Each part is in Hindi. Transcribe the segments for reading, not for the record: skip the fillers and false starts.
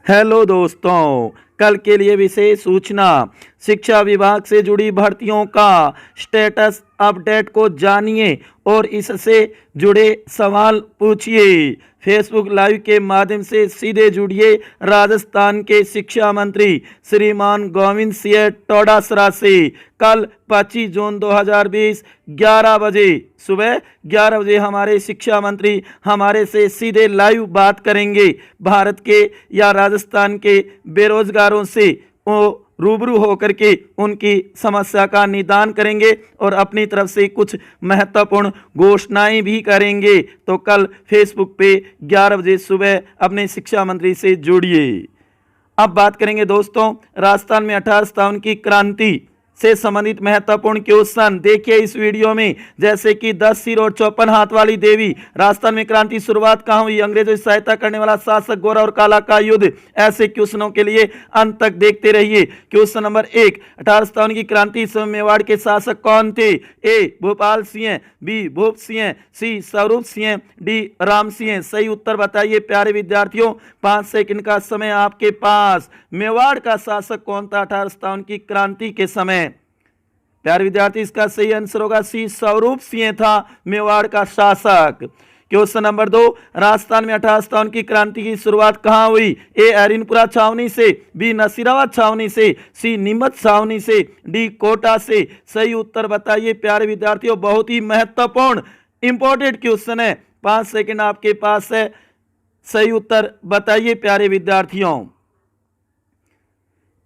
हेलो दोस्तों, कल के लिए विशेष सूचना। शिक्षा विभाग से जुड़ी भर्तियों का स्टेटस अपडेट को जानिए और इससे जुड़े सवाल पूछिए। फेसबुक लाइव के माध्यम से सीधे जुड़िए राजस्थान के शिक्षा मंत्री श्रीमान गोविंद सिंह डोटासरा से। कल 25 जून 2020 11 बजे सुबह 11 बजे हमारे शिक्षा मंत्री हमारे से सीधे लाइव बात करेंगे। भारत के या राजस्थान के बेरोजगारों से वो रूबरू होकर के उनकी समस्या का निदान करेंगे और अपनी तरफ से कुछ महत्वपूर्ण घोषणाएं भी करेंगे। तो कल फेसबुक पे 11 बजे सुबह अपने शिक्षा मंत्री से जुड़िए। अब बात करेंगे दोस्तों राजस्थान में 1857 की क्रांति से संबंधित महत्वपूर्ण क्वेश्चन। देखिए इस वीडियो में, जैसे कि 10 सिर और 54 हाथ वाली देवी, राजस्थान में क्रांति शुरुआत कहां हुई, अंग्रेजों की सहायता करने वाला शासक, गोरा और काला का युद्ध। ऐसे क्वेश्चनों के लिए अंत तक देखते रहिए। क्वेश्चन नंबर 1, 1857 की क्रांति समय मेवाड़ के शासक कौन थे? ए भोपाल सिंह, बी भूप सिंह, सी स्वरूप सिंह, डी राम सिंह। सही उत्तर बताइए प्यारे विद्यार्थियों। 5 सेकंड का समय आपके पास। मेवाड़ का शासक कौन था 1857 की क्रांति के समय? प्यारे विद्यार्थी, इसका सही आंसर होगा सी, स्वरूप सिंह था मेवाड़ का शासक। क्वेश्चन नंबर 2, राजस्थान में 1857 की क्रांति की शुरुआत कहां हुई? ए हरिनपुरा छावनी से, बी नसीराबाद छावनी से, सी नीमच छावनी से, डी कोटा से। सही उत्तर बताइए प्यारे विद्यार्थियों। बहुत ही महत्वपूर्ण इंपॉर्टेंट क्वेश्चन है। 5 सेकंड आपके पास है। सही उत्तर बताइए प्यारे विद्यार्थियों।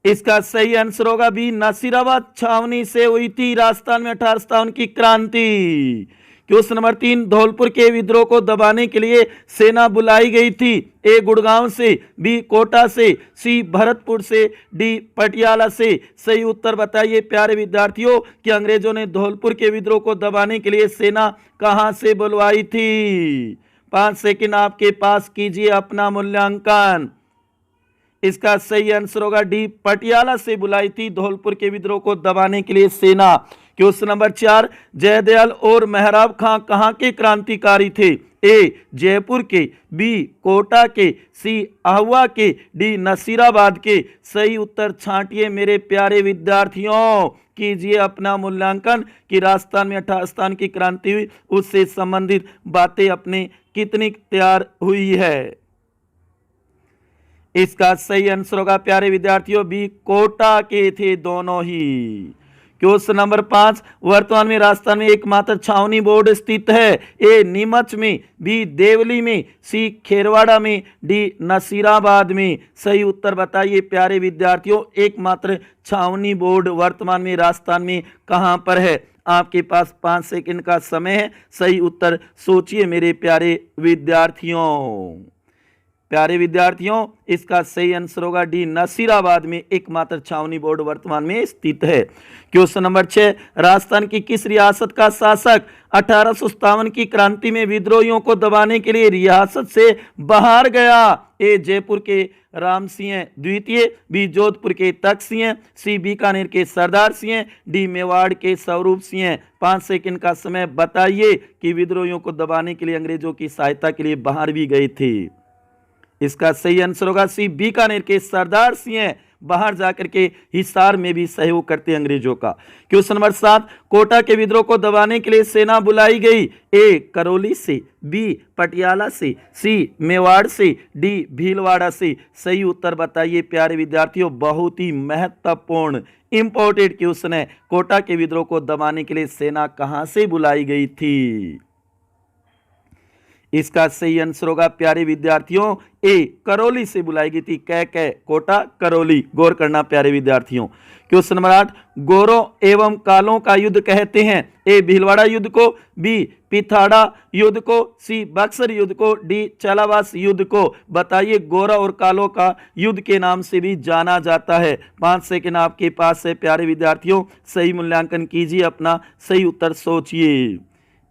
इसका सही आंसर होगा बी, नसीराबाद छावनी से हुई थी राजस्थान में 1857 की क्रांति। क्वेश्चन नंबर 3, धौलपुर के विद्रोह को दबाने के लिए सेना बुलाई गई थी। ए गुड़गांव से, बी कोटा से, सी भरतपुर से, डी पटियाला से। सही उत्तर बताइए प्यारे विद्यार्थियों कि अंग्रेजों ने धौलपुर के विद्रोह को दबाने के लिए सेना कहां से बुलवाई थी? 5 सेकंड आपके पास, कीजिए अपना मूल्यांकन। इसका सही आंसर होगा डी, पटियाला से बुलाई थी धौलपुर के विद्रोह को दबाने के लिए सेना। क्वेश्चन नंबर 4, जयदयाल और मेहराब खां कहां के क्रांतिकारी थे? ए जयपुर के, बी कोटा के, सी आहुआ के, डी नसीराबाद के। सही उत्तर छांटिए मेरे प्यारे विद्यार्थियों। कीजिए अपना मूल्यांकन कि राजस्थान में 1857 की क्रांति हुई, उससे संबंधित बातें अपने कितनी तैयार हुई है। इसका सही आंसर होगा प्यारे विद्यार्थियों बी, कोटा के थे दोनों ही। क्वेश्चन नंबर 5, वर्तमान में राजस्थान में एकमात्र छावनी बोर्ड स्थित है। ए नीमच में, बी देवली में, सी खेरवाड़ा में, डी नसीराबाद में। सही उत्तर बताइए प्यारे विद्यार्थियों। एकमात्र छावनी बोर्ड वर्तमान में राजस्थान में कहां पर है? आपके पास 5 सेकंड का समय है। सही उत्तर सोचिए मेरे प्यारे विद्यार्थियों। प्यारे विद्यार्थियों, इसका सही आंसर होगा डी, नसीराबाद में एकमात्र छावनी बोर्ड वर्तमान में स्थित है। क्वेश्चन नंबर 6, राजस्थान की किस रियासत का शासक 1857 की क्रांति में विद्रोहियों को दबाने के लिए रियासत से बाहर गया? ए जयपुर के राम सिंह द्वितीय, बी जोधपुर के तख्त सिंह, सी बीकानेर के सरदार सिंह, डी मेवाड़ के स्वरूप सिंह। 5 सेकंड का समय बताइए कि विद्रोहियों को दबाने के लिए अंग्रेजों की सहायता के लिए बाहर भी गए थे। इसका सही आंसर होगा सी, बीकानेर के सरदार सिंह बाहर जाकर के हिसार में भी सहयोग करते अंग्रेजों का। क्वेश्चन नंबर 7, कोटा के विद्रोह को दबाने के लिए सेना बुलाई गई। ए करौली से, बी पटियाला से, सी मेवाड़ से, डी भीलवाड़ा से। सही उत्तर बताइए प्यारे विद्यार्थियों। बहुत ही महत्वपूर्ण इंपॉर्टेंट क्वेश्चन है। कोटा के विद्रोह को दबाने के लिए सेना कहां से बुलाई गई थी? इसका सही आंसर होगा प्यारे विद्यार्थियों ए, करौली से बुलाई गई थी। कै कोटा करौली, गौर करना प्यारे विद्यार्थियों। क्वेश्चन नंबर 8, गोरों एवं कालों का युद्ध कहते हैं। ए भीलवाड़ा युद्ध को, बी पिथाड़ा युद्ध को, सी बक्सर युद्ध को, डी चलावास युद्ध को। बताइए गोरा और कालों का युद्ध के नाम से भी जाना जाता है। 5 सेकंड आपके पास है प्यारे विद्यार्थियों। सही मूल्यांकन कीजिए, अपना सही उत्तर सोचिए।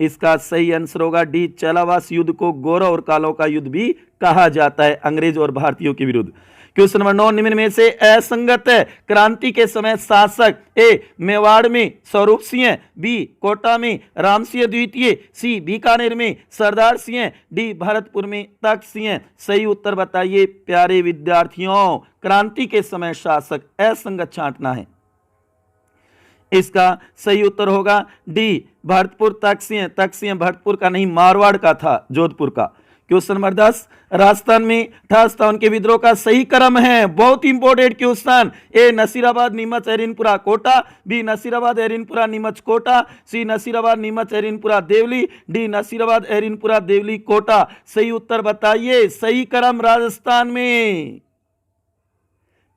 इसका सही आंसर होगा डी, चलावास युद्ध को गोरों और कालों का युद्ध भी कहा जाता है, अंग्रेज और भारतीयों के विरुद्ध। क्वेश्चन नंबर 9, निम्न में से असंगत है। क्रांति के समय शासक ए मेवाड़ में स्वरूप सिंह, बी कोटा में राम सिंह द्वितीय, सी बीकानेर में सरदार सिंह, डी भरतपुर में तख्त सिंह। सही उत्तर बताइए प्यारे विद्यार्थियों। क्रांति के समय शासक असंगत छांटना है। इसका सही उत्तर होगा डी, भरतपुर तख्त सिंह। तख्त सिंह भरतपुर का नहीं, मारवाड़ का था, जोधपुर का। क्वेश्चन नंबर 10, राजस्थान में 58 के विद्रोह का सही क्रम है। बहुत इंपॉर्टेंट क्वेश्चन। ए नसीराबाद नीमच एरिनपुरा कोटा, बी नसीराबाद एरिनपुरा नीमच कोटा, सी नसीराबाद नीमच एरिनपुरा देवली, डी नसीराबाद एरिनपुरा देवली कोटा। सही उत्तर बताइए। सही क्रम राजस्थान में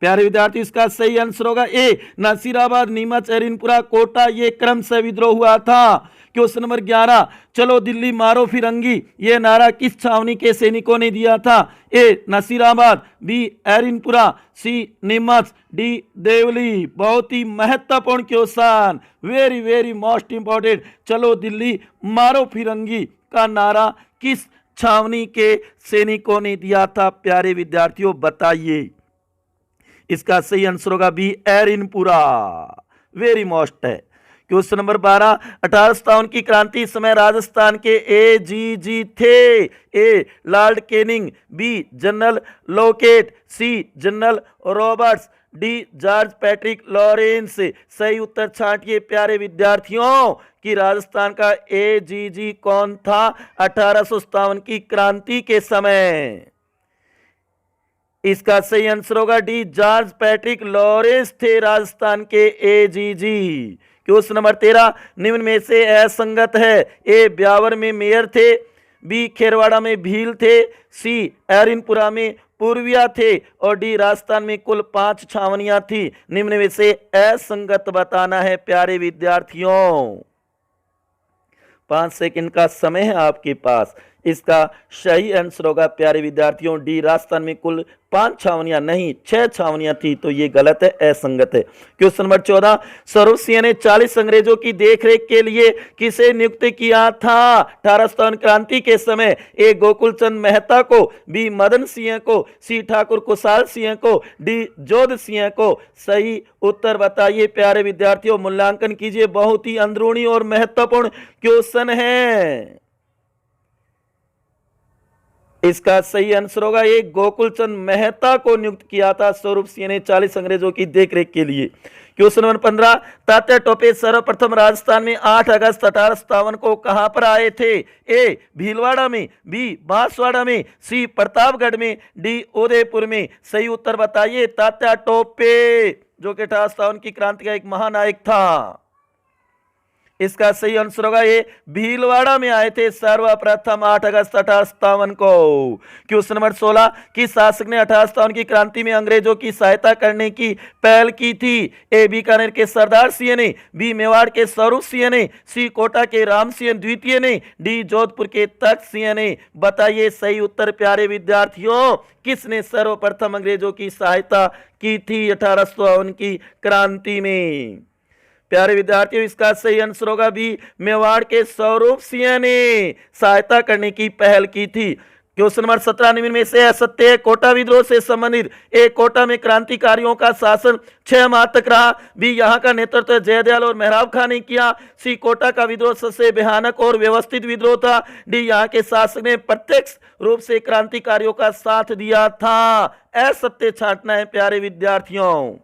प्यारे विद्यार्थी, इसका सही आंसर होगा ए, नसीराबाद नीमच एरिनपुरा कोटा, ये क्रम से विद्रोह हुआ था। क्वेश्चन नंबर 11, चलो दिल्ली मारो फिरंगी, ये नारा किस छावनी के सैनिकों ने दिया था? ए नसीराबाद, बी एरिनपुरा, सी नीमच, डी देवली। बहुत ही महत्वपूर्ण question, very very most important. चलो दिल्ली मारो फिरंगी का नारा किस छावनी के सैनिकों ने दिया था? प्यारे विद्यार्थियों बताइए। इसका सही आंसर होगा बी, एरिनपुरा। वेरी मोस्ट है। क्वेश्चन नंबर 12, 1857 की क्रांति इस समय राजस्थान के एजीजी थे। A Lord Canning, B General Lockett, C General Roberts, D George Patrick Lawrence. सही उत्तर छांटिए प्यारे विद्यार्थियों कि राजस्थान का एजीजी कौन था 1857 की क्रांति के समय? इसका सही आंसर होगा डी, जॉर्ज पैट्रिक लॉरेंस थे राजस्थान के एजीजी। क्वेश्चन नंबर 13, निम्न में से असंगत है। ए ब्यावर में मेयर थे, बी खेरवाड़ा में भील थे, सी एरिनपुरा में पूर्विया थे, और डी राजस्थान में कुल 5 छावनियां थी। निम्न में से असंगत बताना है प्यारे विद्यार्थियों। 5 सेकंड का समय है आपके पास। इसका सही आंसर होगा प्यारे विद्यार्थियों डी, राजस्थान में कुल 5 छावनियां नहीं 6 छावनियां थी, तो ये गलत है, असंगत है। क्वेश्चन नंबर 14, स्वरूप सिंह ने 40 अंग्रेजों की देखरेख के लिए किसे नियुक्त किया था 1857 क्रांति के समय? ए गोकुल चंद मेहता को, बी मदन सिंह को, सी ठाकुर कुशाल सिंह को, डी जोध सिंह को। सही उत्तर बताइए प्यारे विद्यार्थियों। मूल्यांकन कीजिए, बहुत ही अंदरूनी और महत्वपूर्ण क्वेश्चन है। इसका सही आंसर होगा ये, गोकुल चंद मेहता को नियुक्त किया था स्वरूप सिंह ने 40 अंग्रेजों की देखरेख के लिए। क्वेश्चन नंबर 15, तात्या टोपे सर्वप्रथम राजस्थान में 8 अगस्त 1857 को कहां पर आए थे? ए भीलवाड़ा में, बी बांसवाड़ा में, सी प्रतापगढ़ में, डी उदयपुर में। सही उत्तर बताइए। तात्या टोपे जो कि 1857 की क्रांति का एक महानायक था। इसका सही आंसर होगा ये, भीलवाड़ा में आए थे सर्वप्रथम 8 अगस्त 1857 को। क्वेश्चन नंबर 16, किस शासक ने 1857 की क्रांति में अंग्रेजों की सहायता करने की पहल की थी? ए बीकानेर के सरदार सिंह ने, बी मेवाड़ के स्वरूप सिंह ने, सी कोटा के राम सिंह द्वितीय ने, डी जोधपुर के तख्त सिंह ने। बताइए सही उत्तर प्यारे विद्यार्थियों, किसने सर्वप्रथम अंग्रेजों की सहायता की थी 1857 की क्रांति में? प्यारे विद्यार्थियों, इसका सही आंसर होगा बी, मेवाड़ के स्वरूप सिंह ने सहायता करने की पहल की थी। क्वेश्चन नंबर 17, निम्न में से असत्य है। कोटा विद्रोह से संबंधित ए कोटा में क्रांतिकारियों का शासन 6 माह तक रहा, बी यहां का नेतृत्व जयदयाल और मेहराब खां ने किया, सी कोटा का विद्रोह सबसे भयानक और व्यवस्थित विद्रोह था, डी यहां के शासक ने प्रत्यक्ष रूप से क्रांतिकारियों का साथ दिया था। असत्य छांटना है प्यारे विद्यार्थियों।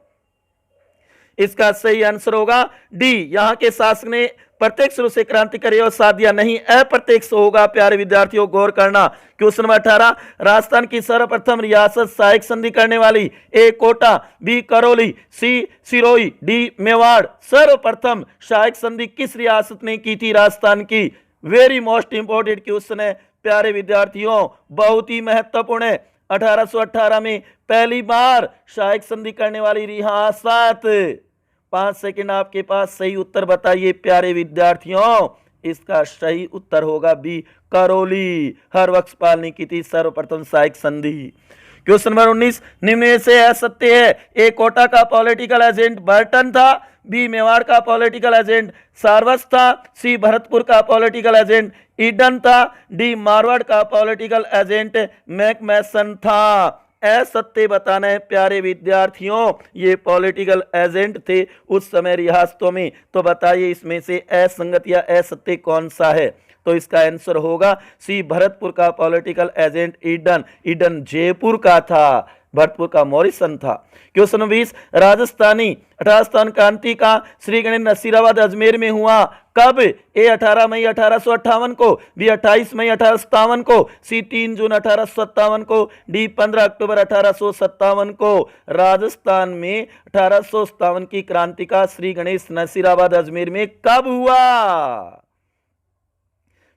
इसका सही आंसर होगा डी, यहां के शासक ने प्रत्यक्ष रूप से क्रांतिकारियों साथ दिया, नहीं अप्रत्यक्ष होगा प्यारे विद्यार्थियों, गौर करना। क्वेश्चन नंबर 18, राजस्थान की सर्वप्रथम रियासत सहायक संधि करने वाली? ए कोटा, बी करौली, सी सिरोही, डी मेवाड़। सर्वप्रथम सहायक संधि किस रियासत ने की थी राजस्थान की? वेरी मोस्ट इंपॉर्टेंट क्वेश्चन है प्यारे विद्यार्थियों, बहुत ही महत्वपूर्ण है। 1818 में पहली बार सहायक संधि करने वाली रियासत। 5 सेकंड आपके पास, सही उत्तर बताइए प्यारे विद्यार्थियों। इसका सही उत्तर होगा बी, करौली। हर वक्त पाल ने की थी सर्वप्रथम सहायक संधि। क्वेश्चन नंबर 19, निम्न में से असत्य है। ए कोटा का पॉलिटिकल एजेंट बर्टन था, बी मेवाड़ का पॉलिटिकल एजेंट सारवस था, सी भरतपुर का पॉलिटिकल एजेंट ईडन था, डी मारवाड़ का पॉलिटिकल एजेंट मैकमैसन था। असत्य बताना है प्यारे विद्यार्थियों, ये पॉलिटिकल एजेंट थे उस समय रियासतों में। तो बताइए इसमें से असंगत या असत्य कौन सा है? तो इसका आंसर होगा सी भरतपुर का political agent Eden. Eden Jaipur का था, भरतपुर का मॉरिसन था। क्वेश्चन 20, राजस्थान क्रांति का श्री गणेश नसीराबाद अजमेर में हुआ कब? ए 18 मई 1858 को, बी 28 मई 1857 को, सी 3 जून 1857 को, डी 15 अक्टूबर 1857 को। राजस्थान में 1857 की क्रांति का श्री गणेश नसीराबाद अजमेर में कब हुआ?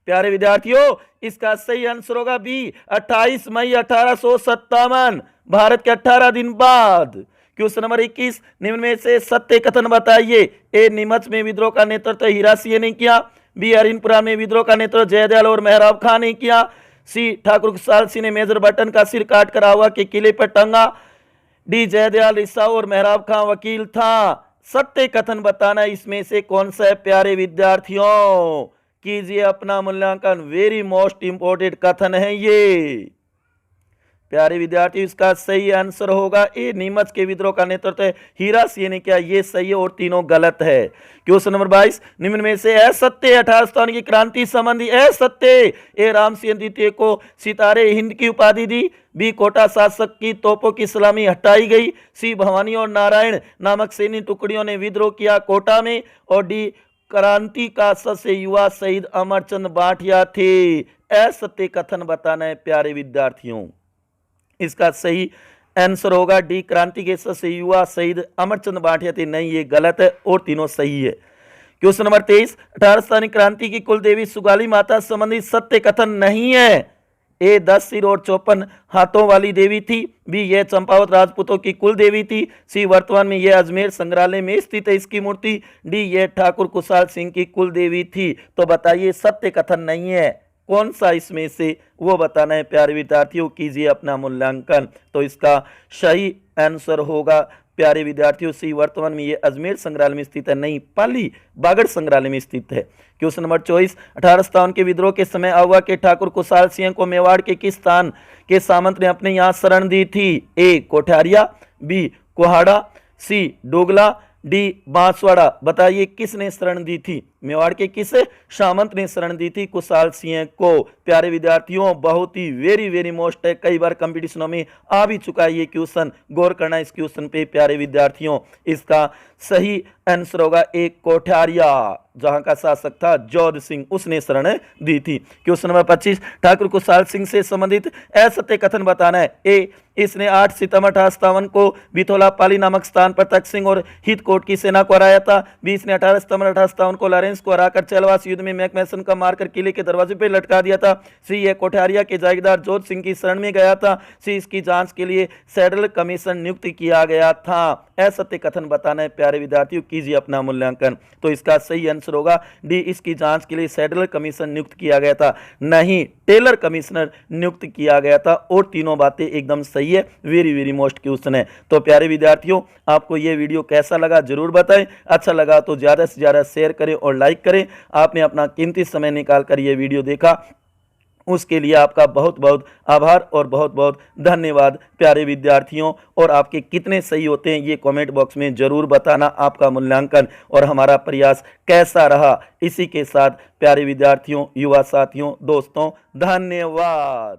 प्यारे विद्यार्थियों, इसका सही आंसर होगा बी 28 मई 1857, भारत के 18 दिन बाद। क्वेश्चन नंबर 21, निम्न में से सत्य कथन बताइए। ए नीमच में विद्रोह का नेतृत्व हीरा सिंह ने किया, बी हरिनपुरा में विद्रोह का नेतृत्व जयदयाल और मेहराब खां ने किया, सी ठाकुर खुशहाल सिंह ने मेजर बटन का सिर काट कर आवा के किले पर टंगा, डी जयदयाल रिसाऊ और मेहराब खां वकील था। सत्य कथन बताना इसमें से कौन सा है प्यारे विद्यार्थियों? कीजिए अपना मूल्यांकन, वेरी मोस्ट इंपोर्टेंट कथन है ये। प्यारे विद्यार्थी, इसका सही आंसर होगा ए नीमच के विद्रोह का नेतृत्व हीरा सिंह ने किया। ये सही है और तीनों गलत है। क्वेश्चन नंबर 22, निम्न में से असत्य 1857 की क्रांति संबंधी असत्य। ए राम सिंह द्वितीय को सितारे हिंद की उपाधि दी, बी कोटा शासक की तोपों की सलामी हटाई गई, सी भवानी और नारायण नामक सैन्य टुकड़ियों ने विद्रोह किया कोटा में, और डी क्रांति का सबसे युवा शहीद अमरचंद बाठिया थे। असत्य कथन बताना है प्यारे विद्यार्थियों। इसका सही आंसर होगा डी क्रांति के सबसे युवा शहीद अमरचंद बाठिया थे। नहीं, ये गलत है और तीनों सही है। क्वेश्चन नंबर 23, 18 क्रांति की कुल देवी सुगाली माता संबंधी सत्य कथन नहीं है। ए 10 सिर और 54 हाथों वाली देवी थी, बी यह चंपावत राजपूतों की कुल देवी थी, सी वर्तमान में यह अजमेर संग्रहालय में स्थित है इसकी मूर्ति, डी यह ठाकुर खुशहाल सिंह की कुल देवी थी। तो बताइए सत्य कथन नहीं है कौन सा इसमें से, वो बताना है प्यारे विद्यार्थियों। कीजिए अपना मूल्यांकन। तो इसका सही आंसर होगा प्यारे विद्यार्थियों सी वर्तमान में ये अजमेर संग्रहालय में स्थित है, नहीं पाली बागड़ संग्रहालय में स्थित है। क्वेश्चन नंबर 24, 1857 के विद्रोह के समय अहुआ के ठाकुर खुशहाल सिंह को मेवाड़ के किस स्थान के सामंत ने अपने यहाँ शरण दी थी? ए कोठारिया, बी कोहाड़ा, सी डोगला, डी बांसवाड़ा। बताइए किसने शरण दी थी? मेवाड़ के किस सामंत ने शरण दी थी खुशहाल सिंह को? प्यारे विद्यार्थियों, बहुत ही वेरी मोस्ट है, कई बार कंपटीशनों में आ भी चुका है ये क्वेश्चन। गौर करना इस क्वेश्चन पे प्यारे विद्यार्थियों। इसका सही आंसर होगा एक कोठारिया, जहां का शासक था जोध सिंह, उसने शरण दी थी। क्वेश्चन नंबर 25, ठाकुर खुशहाल सिंह से संबंधित असत्य कथन बताना है। ए इसने 8 सितंबर 1857 को बिथोला पाली नामक स्थान पर तख्त सिंह और हितकोट की सेना को हराया था, बी इसने 18 सितंबर 1857 को लॉरेंस को हराकर चैलवास युद्ध में मैकमैसन का मारकर किले के दरवाजे पर लटका दिया था, सी यह कोठारिया के जागीरदार जोध सिंह की शरण में गया था, सी इसकी जांच के लिए सेडल कमीशन नियुक्त किया गया था। असत्य कथन बताना है प्यारे विद्यार्थियों। कीजिए अपना मूल्यांकन। तो इसका सही आंसर होगा डी इसकी जांच के लिए सेडल कमीशन नियुक्त किया गया था, नहीं टेलर कमिश्नर नियुक्त किया गया था। और तीनों बातें एकदम सही है, वेरी मोस्ट क्वेश्चन है। तो प्यारे विद्यार्थियों, आपको यह वीडियो कैसा लगा जरूर बताएं। अच्छा लगा तो ज्यादा से ज्यादा शेयर करें और लाइक करें। आपने अपना कीमती समय निकालकर यह वीडियो देखा, उसके लिए आपका बहुत बहुत आभार और बहुत बहुत धन्यवाद प्यारे विद्यार्थियों। और आपके कितने सही होते हैं ये कमेंट बॉक्स में जरूर बताना, आपका मूल्यांकन और हमारा प्रयास कैसा रहा। इसी के साथ प्यारे विद्यार्थियों, युवा साथियों, दोस्तों, धन्यवाद।